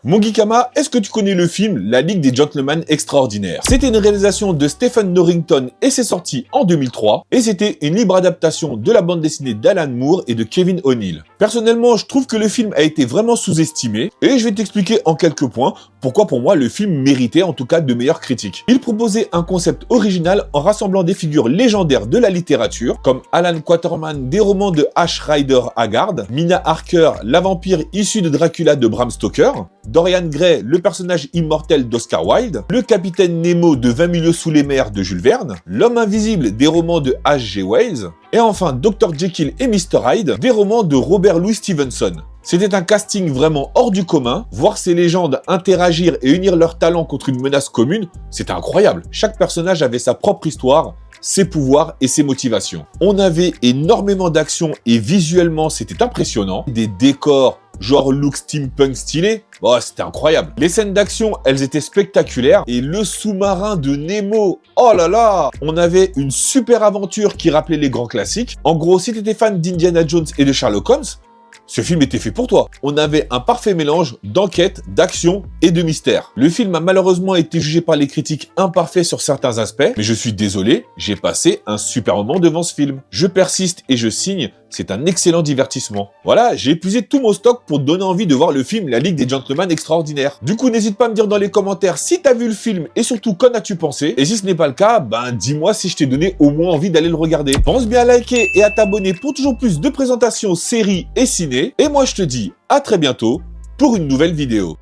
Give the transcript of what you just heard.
Mon Geekama, est-ce que tu connais le film La Ligue des Gentlemen Extraordinaires? C'était une réalisation de Stephen Norrington et c'est sorti en 2003. Et c'était une libre adaptation de la bande dessinée d'Alan Moore et de Kevin O'Neill. Personnellement, je trouve que le film a été vraiment sous-estimé et je vais t'expliquer en quelques points pourquoi pour moi le film méritait en tout cas de meilleures critiques. Il proposait un concept original en rassemblant des figures légendaires de la littérature comme Alan Quatermain des romans de H. Rider Haggard, Mina Harker, la vampire issue de Dracula de Bram Stoker, Dorian Gray, le personnage immortel d'Oscar Wilde, le capitaine Nemo de 20 milieux sous les mers de Jules Verne, l'homme invisible des romans de H.G. Wells, et enfin Dr. Jekyll et Mr. Hyde des romans de Robert Louis Stevenson. C'était un casting vraiment hors du commun, voir ces légendes interagir et unir leurs talents contre une menace commune, c'était incroyable. Chaque personnage avait sa propre histoire, ses pouvoirs et ses motivations. On avait énormément d'action et visuellement c'était impressionnant. Des décors genre look steampunk stylé, oh, c'était incroyable. Les scènes d'action, elles étaient spectaculaires et le sous-marin de Nemo, oh là là, on avait une super aventure qui rappelait les grands classiques. En gros, si t'étais fan d'Indiana Jones et de Sherlock Holmes, ce film était fait pour toi. On avait un parfait mélange d'enquête, d'action et de mystère. Le film a malheureusement été jugé par les critiques imparfait sur certains aspects, mais je suis désolé, j'ai passé un super moment devant ce film. Je persiste et je signe, c'est un excellent divertissement. Voilà, j'ai épuisé tout mon stock pour te donner envie de voir le film La Ligue des Gentlemen Extraordinaires. Du coup, n'hésite pas à me dire dans les commentaires si t'as vu le film et surtout qu'en as-tu pensé. Et si ce n'est pas le cas, ben dis-moi si je t'ai donné au moins envie d'aller le regarder. Pense bien à liker et à t'abonner pour toujours plus de présentations, séries et ciné. Et moi je te dis à très bientôt pour une nouvelle vidéo.